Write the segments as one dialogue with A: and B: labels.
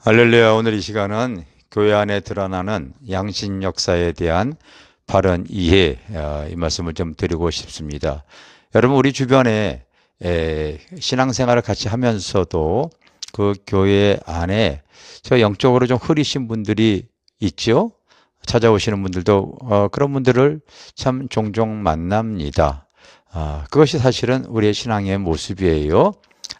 A: 할렐루야. 오늘 이 시간은 교회 안에 드러나는 양신 역사에 대한 바른 이해, 이 말씀을 좀 드리고 싶습니다. 여러분, 우리 주변에 신앙생활을 같이 하면서도 그 교회 안에 저 영적으로 좀 흐리신 분들이 있죠. 찾아오시는 분들도 그런 분들을 참 종종 만납니다. 그것이 사실은 우리의 신앙의 모습이에요.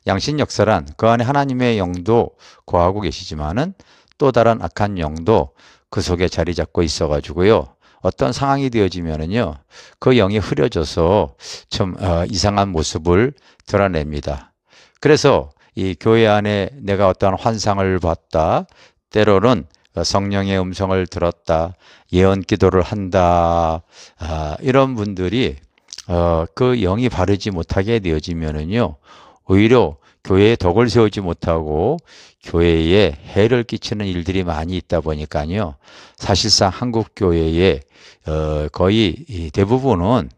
A: 양신 역사란 그 안에 하나님의 영도 거하고 계시지만은 또 다른 악한 영도 그 속에 자리 잡고 있어 가지고요. 어떤 상황이 되어지면은요, 그 영이 흐려져서 좀 이상한 모습을 드러냅니다. 그래서 이 교회 안에 내가 어떤 환상을 봤다, 때로는 성령의 음성을 들었다, 예언 기도를 한다, 이런 분들이 그 영이 바르지 못하게 되어지면은요, 오히려 교회에 덕을 세우지 못하고 교회에 해를 끼치는 일들이 많이 있다 보니까요. 사실상 한국 교회의 거의 대부분은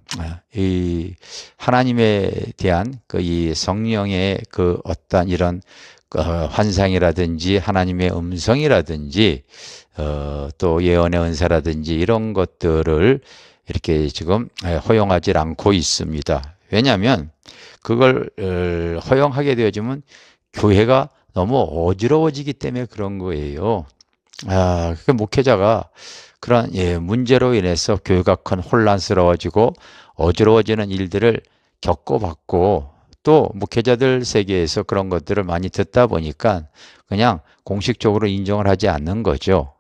A: 이 하나님에 대한 그 이 성령의 그 어떤 이런 환상이라든지 하나님의 음성이라든지 또 예언의 은사라든지 이런 것들을 이렇게 지금 허용하지 않고 있습니다. 왜냐하면 그걸 허용하게 되어지면 교회가 너무 어지러워지기 때문에 그런 거예요. 그 목회자가 그런 문제로 인해서 교회가 큰 혼란스러워지고 어지러워지는 일들을 겪어봤고 또 목회자들 세계에서 그런 것들을 많이 듣다 보니까 그냥 공식적으로 인정을 하지 않는 거죠.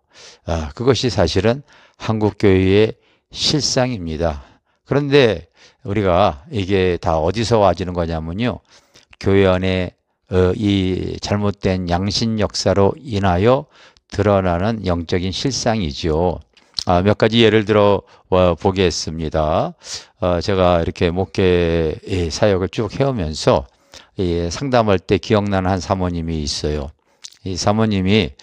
A: 그것이 사실은 한국 교회의 실상입니다. 그런데 우리가 이게 다 어디서 와지는 거냐면요. 교회 안에 이 잘못된 양신 역사로 인하여 드러나는 영적인 실상이죠. 몇 가지 예를 들어 보겠습니다. 제가 이렇게 목회 사역을 쭉 해오면서 상담할 때 기억나는 한 사모님이 있어요. 이 사모님이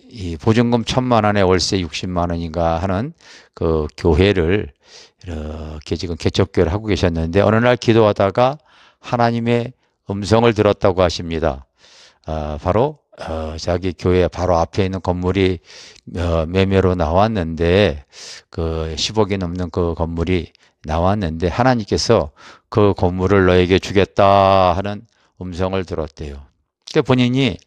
A: 이 보증금 1,000만 원에 월세 60만 원인가 하는 그 교회를 이렇게 지금 개척교회를 하고 계셨는데 어느 날 기도하다가 하나님의 음성을 들었다고 하십니다. 바로 자기 교회 바로 앞에 있는 건물이 매매로 나왔는데 그 10억이 넘는 그 건물이 나왔는데 하나님께서 그 건물을 너에게 주겠다 하는 음성을 들었대요. 그러니까 본인이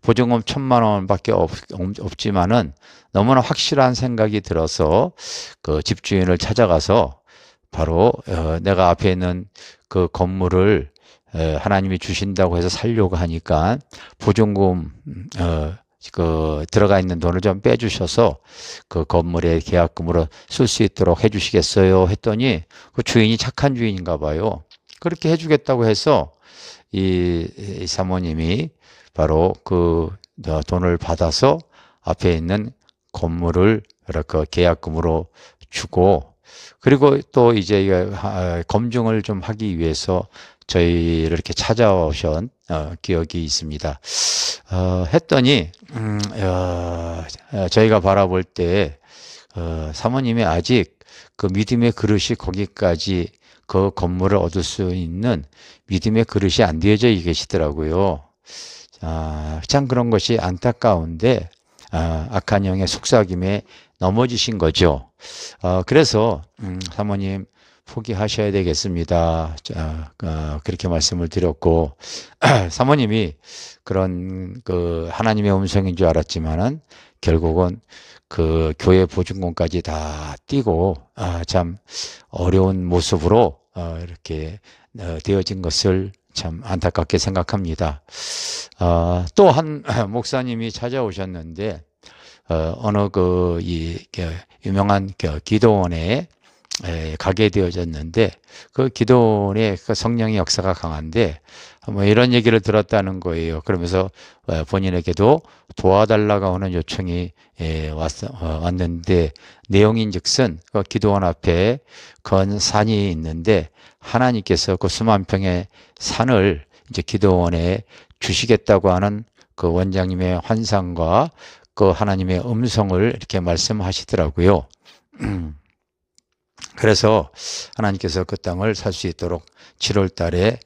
A: 보증금 1,000만 원밖에 없지만은 너무나 확실한 생각이 들어서 그 집주인을 찾아가서 바로 내가 앞에 있는 그 건물을 하나님이 주신다고 해서 살려고 하니까 보증금 그 들어가 있는 돈을 좀 빼주셔서 그 건물의 계약금으로 쓸 수 있도록 해주시겠어요 했더니 그 주인이 착한 주인인가 봐요. 그렇게 해주겠다고 해서 이 사모님이 바로 그 돈을 받아서 앞에 있는 건물을 이렇게 계약금으로 주고 그리고 또 이제 검증을 좀 하기 위해서 저희를 이렇게 찾아오신 기억이 있습니다. 했더니 저희가 바라볼 때 사모님이 아직 그 믿음의 그릇이 거기까지 그 건물을 얻을 수 있는 믿음의 그릇이 안 되어져 계시더라고요. 참 그런 것이 안타까운데 악한 영의 속삭임에 넘어지신 거죠. 그래서 사모님 포기하셔야 되겠습니다. 그렇게 말씀을 드렸고 사모님이 그런 그 하나님의 음성인 줄 알았지만은 결국은 그 교회 보증금까지 다 띄고 참 어려운 모습으로 이렇게 되어진 것을 참 안타깝게 생각합니다. 또 한 목사님이 찾아오셨는데 어느 유명한 기도원에 가게 되어졌는데 그 기도원에 그 성령의 역사가 강한데 뭐 이런 얘기를 들었다는 거예요. 그러면서 본인에게도 도와달라고 하는 요청이 왔는데 내용인즉슨 그 기도원 앞에 건 산이 있는데 하나님께서 그 수만 평의 산을 이제 기도원에 주시겠다고 하는 그 원장님의 환상과 그 하나님의 음성을 이렇게 말씀하시더라고요. 그래서 하나님께서 그 땅을 살 수 있도록 7월 달에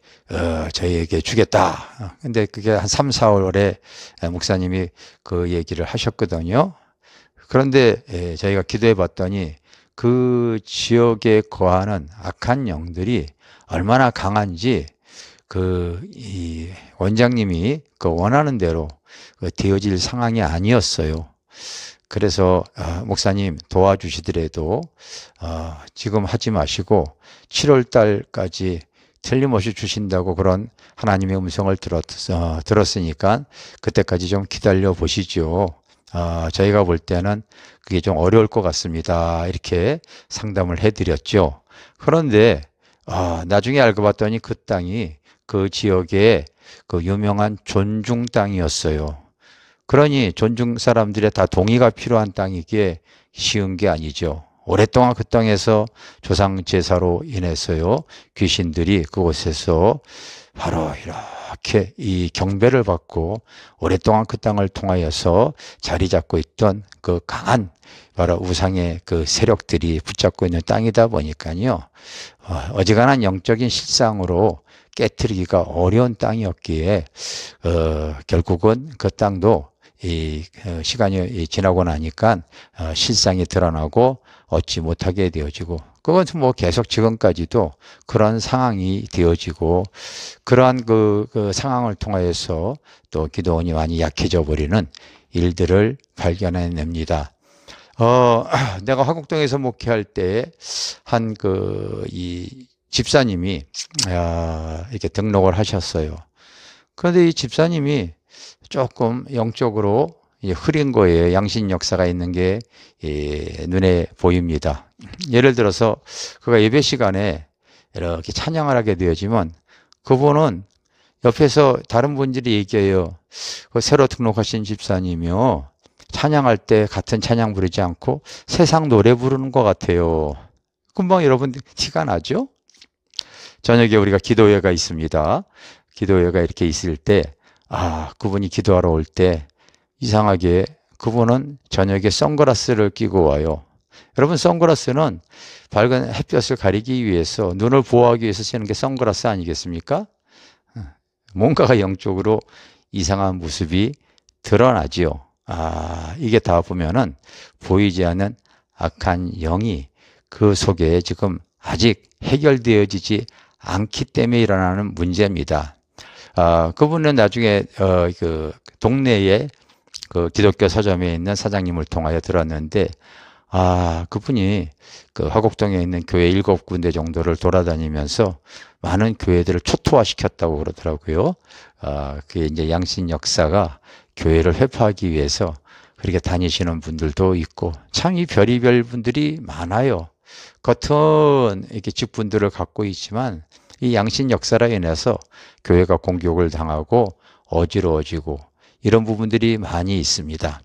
A: 저희에게 주겠다. 근데 그게 한 3, 4월에 목사님이 그 얘기를 하셨거든요. 그런데 저희가 기도해 봤더니 그 지역에 거하는 악한 영들이 얼마나 강한지 이 원장님이 그 원하는 대로 되어질 상황이 아니었어요. 그래서 목사님 도와주시더라도 지금 하지 마시고 7월 달까지 틀림없이 주신다고 그런 하나님의 음성을 들었으니까 그때까지 좀 기다려 보시죠. 저희가 볼 때는 그게 좀 어려울 것 같습니다. 이렇게 상담을 해드렸죠. 그런데 나중에 알고 봤더니 그 땅이 그 지역의 그 유명한 존중 땅이었어요. 그러니 존중 사람들의 다 동의가 필요한 땅이기에 쉬운 게 아니죠. 오랫동안 그 땅에서 조상 제사로 인해서요, 귀신들이 그곳에서 바로 이렇게 이 경배를 받고 오랫동안 그 땅을 통하여서 자리 잡고 있던 그 강한 바로 우상의 그 세력들이 붙잡고 있는 땅이다 보니까요, 어지간한 영적인 실상으로 깨트리기가 어려운 땅이었기에 결국은 그 땅도 이 시간이 지나고 나니까 실상이 드러나고 얻지 못하게 되어지고, 그것은 뭐 계속 지금까지도 그런 상황이 되어지고, 그러한 그 상황을 통하여서 또 기도원이 많이 약해져 버리는 일들을 발견해냅니다. 내가 화곡동에서 목회할 때 한 이 집사님이 이렇게 등록을 하셨어요. 그런데 이 집사님이 조금 영적으로 흐린 거예요. 양신 역사가 있는 게 눈에 보입니다. 예를 들어서 그가 예배 시간에 이렇게 찬양을 하게 되어지면 그분은 옆에서 다른 분들이 얘기해요. 그 새로 등록하신 집사님이요, 찬양할 때 같은 찬양 부르지 않고 세상 노래 부르는 것 같아요. 금방 여러분 티가 나죠? 저녁에 우리가 기도회가 있습니다. 기도회가 이렇게 있을 때 그분이 기도하러 올 때 이상하게 그분은 저녁에 선글라스를 끼고 와요. 여러분, 선글라스는 밝은 햇볕을 가리기 위해서, 눈을 보호하기 위해서 쓰는 게 선글라스 아니겠습니까? 뭔가가 영적으로 이상한 모습이 드러나지요. 이게 다 보면은 보이지 않는 악한 영이 그 속에 지금 아직 해결되어지지 않기 때문에 일어나는 문제입니다. 그분은 나중에 그 동네에 그 기독교 서점에 있는 사장님을 통하여 들었는데, 그분이 그 화곡동에 있는 교회 7군데 정도를 돌아다니면서 많은 교회들을 초토화시켰다고 그러더라고요. 그게 이제 양신 역사가 교회를 회파하기 위해서 그렇게 다니시는 분들도 있고, 참 이 별의별 분들이 많아요. 겉은 이렇게 직분들을 갖고 있지만 이 양신 역사로 인해서 교회가 공격을 당하고 어지러워지고 이런 부분들이 많이 있습니다.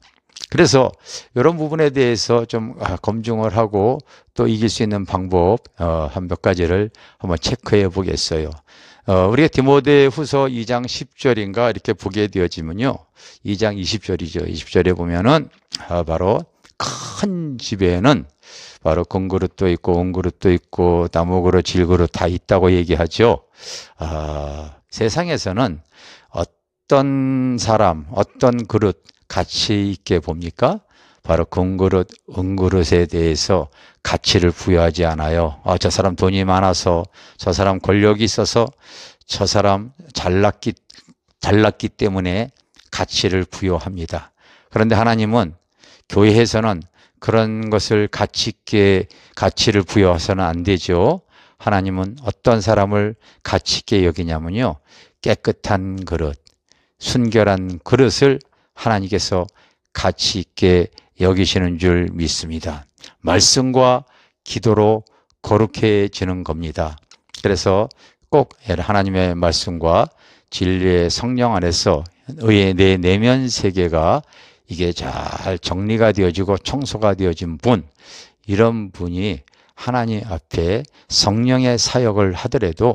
A: 그래서 이런 부분에 대해서 좀 검증을 하고 또 이길 수 있는 방법 한 몇 가지를 한번 체크해 보겠어요. 우리가 디모데후서 2장 10절인가 이렇게 보게 되어지면요, 2장 20절이죠. 20절에 보면은 바로 큰 집에는 바로 금그릇도 있고 은그릇도 있고 나무그릇, 질그릇 다 있다고 얘기하죠. 세상에서는 어떤 사람, 어떤 그릇 가치 있게 봅니까? 바로 금그릇, 은그릇에 대해서 가치를 부여하지 않아요. 저 사람 돈이 많아서, 저 사람 권력이 있어서, 저 사람 잘났기 때문에 가치를 부여합니다. 그런데 하나님은 교회에서는 그런 것을 가치 있게 가치를 부여해서는 안 되죠. 하나님은 어떤 사람을 가치 있게 여기냐면요, 깨끗한 그릇, 순결한 그릇을 하나님께서 가치 있게 여기시는 줄 믿습니다. 말씀과 기도로 거룩해지는 겁니다. 그래서 꼭 하나님의 말씀과 진리의 성령 안에서 의의 내 내면 세계가 이게 잘 정리가 되어지고 청소가 되어진 분, 이런 분이 하나님 앞에 성령의 사역을 하더라도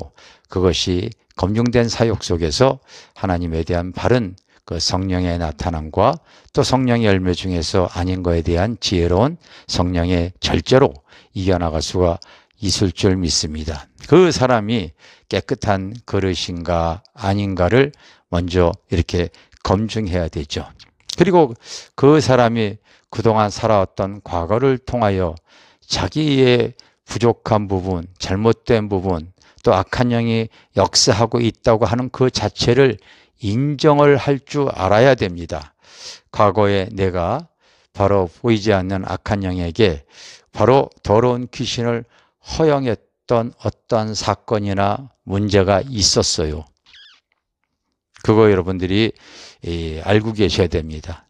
A: 그것이 검증된 사역 속에서 하나님에 대한 바른 그 성령의 나타남과 또 성령의 열매 중에서 아닌 거에 대한 지혜로운 성령의 절제로 이겨나갈 수가 있을 줄 믿습니다. 그 사람이 깨끗한 그릇인가 아닌가를 먼저 이렇게 검증해야 되죠. 그리고 그 사람이 그동안 살아왔던 과거를 통하여 자기의 부족한 부분, 잘못된 부분, 또 악한 영이 역사하고 있다고 하는 그 자체를 인정을 할 줄 알아야 됩니다. 과거에 내가 바로 보이지 않는 악한 영에게 바로 더러운 귀신을 허용했던 어떤 사건이나 문제가 있었어요. 그거 여러분들이 알고 계셔야 됩니다.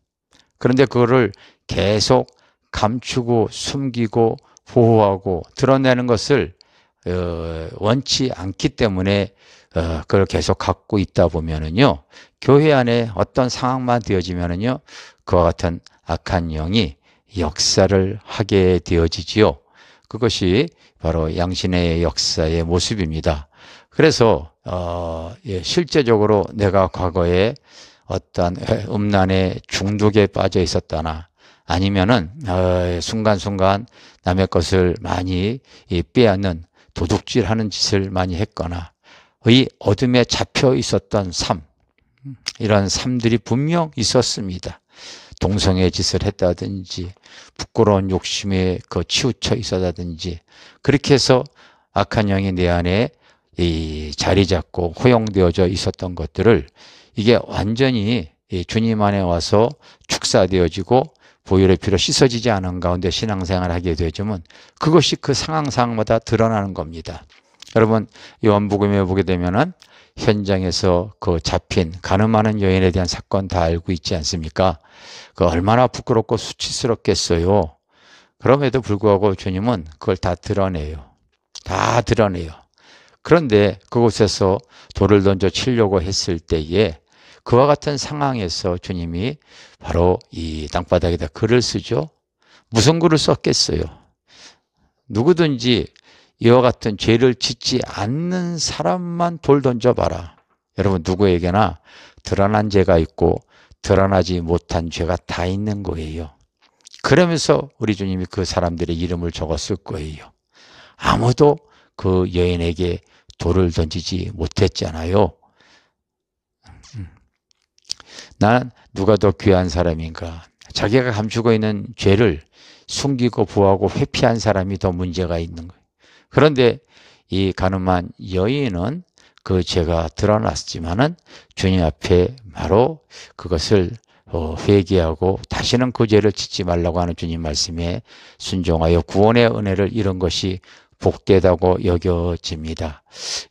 A: 그런데 그거를 계속 감추고 숨기고 보호하고 드러내는 것을 원치 않기 때문에 그걸 계속 갖고 있다 보면은요, 교회 안에 어떤 상황만 되어지면은요, 그와 같은 악한 영이 역사를 하게 되어지지요. 그것이 바로 양신의 역사의 모습입니다. 그래서 실제적으로 내가 과거에 어떤 음란의 중독에 빠져 있었다나 아니면은 순간순간 남의 것을 많이 빼앗는 도둑질하는 짓을 많이 했거나 의 어둠에 잡혀 있었던 삶, 이런 삶들이 분명 있었습니다. 동성애 짓을 했다든지 부끄러운 욕심에 치우쳐 있었다든지 그렇게 해서 악한 영이 내 안에 자리 잡고 허용되어져 있었던 것들을 이게 완전히 주님 안에 와서 축사되어지고 보혈의 피로 씻어지지 않은 가운데 신앙생활을 하게 되어지면 그것이 그 상황마다 드러나는 겁니다. 여러분 요한복음에 보게 되면은 현장에서 그 잡힌 간음하는 여인에 대한 사건 다 알고 있지 않습니까? 그 얼마나 부끄럽고 수치스럽겠어요. 그럼에도 불구하고 주님은 그걸 다 드러내요. 다 드러내요. 그런데 그곳에서 돌을 던져 치려고 했을 때에 그와 같은 상황에서 주님이 바로 이 땅바닥에다 글을 쓰죠. 무슨 글을 썼겠어요? 누구든지 이와 같은 죄를 짓지 않는 사람만 돌 던져봐라. 여러분 누구에게나 드러난 죄가 있고 드러나지 못한 죄가 다 있는 거예요. 그러면서 우리 주님이 그 사람들의 이름을 적었을 거예요. 아무도 그 여인에게 돌을 던지지 못했잖아요. 난 누가 더 귀한 사람인가? 자기가 감추고 있는 죄를 숨기고 부하고 회피한 사람이 더 문제가 있는 거예요. 그런데 이 간음한 여인은 그 죄가 드러났지만은 주님 앞에 바로 그것을 회개하고 다시는 그 죄를 짓지 말라고 하는 주님 말씀에 순종하여 구원의 은혜를 이룬 것이 복되다고 여겨집니다.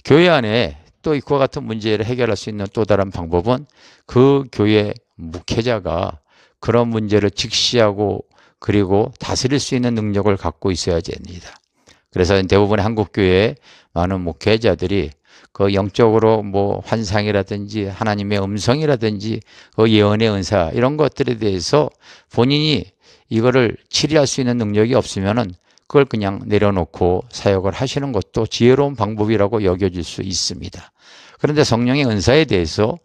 A: 교회 안에 또 이와 같은 문제를 해결할 수 있는 또 다른 방법은 그 교회 목회자가 그런 문제를 직시하고 그리고 다스릴 수 있는 능력을 갖고 있어야 됩니다. 그래서 대부분의 한국교회에 많은 목회자들이 그 영적으로 뭐 환상이라든지 하나님의 음성이라든지 그 예언의 은사 이런 것들에 대해서 본인이 이거를 치리할 수 있는 능력이 없으면은 그걸 그냥 내려놓고 사역을 하시는 것도 지혜로운 방법이라고 여겨질 수 있습니다. 그런데 성령의 은사에 대해서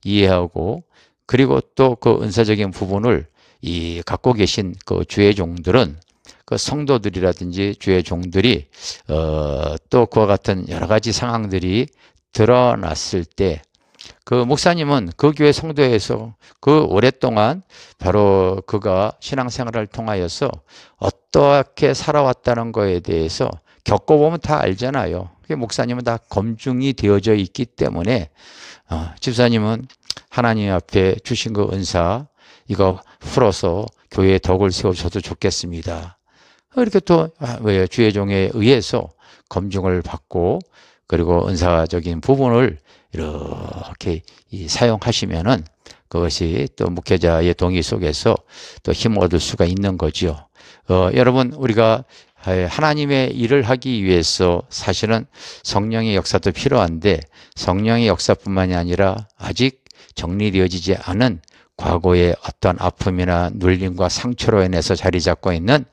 A: 이해하고 그리고 또 그 은사적인 부분을 갖고 계신 그 주의 종들은 그 성도들이라든지 주의 종들이 또 그와 같은 여러 가지 상황들이 드러났을 때 그 목사님은 그 교회 성도에서 그 오랫동안 바로 그가 신앙생활을 통하여서 어떻게 살아왔다는 거에 대해서 겪어보면 다 알잖아요. 목사님은 다 검증이 되어져 있기 때문에 집사님은 하나님 앞에 주신 그 은사 이거 풀어서 교회에 덕을 세워주셔도 좋겠습니다. 이렇게 또 주의 종에 의해서 검증을 받고 그리고 은사적인 부분을 이렇게 사용하시면은 그것이 또 목회자의 동의 속에서 또 힘을 얻을 수가 있는 거죠. 여러분 우리가 하나님의 일을 하기 위해서 사실은 성령의 역사도 필요한데 성령의 역사뿐만이 아니라 아직 정리되어지지 않은 과거의 어떤 아픔이나 눌림과 상처로 인해서 자리 잡고 있는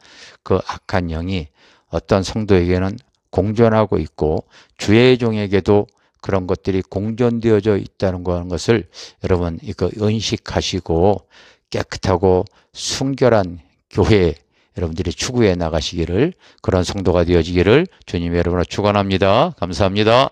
A: 그 악한 영이 어떤 성도에게는 공존하고 있고 주의 종에게도 그런 것들이 공존되어져 있다는 것을 여러분 이거 인식하시고 깨끗하고 순결한 교회 여러분들이 추구해 나가시기를, 그런 성도가 되어지기를 주님 여러분을 축원합니다. 감사합니다.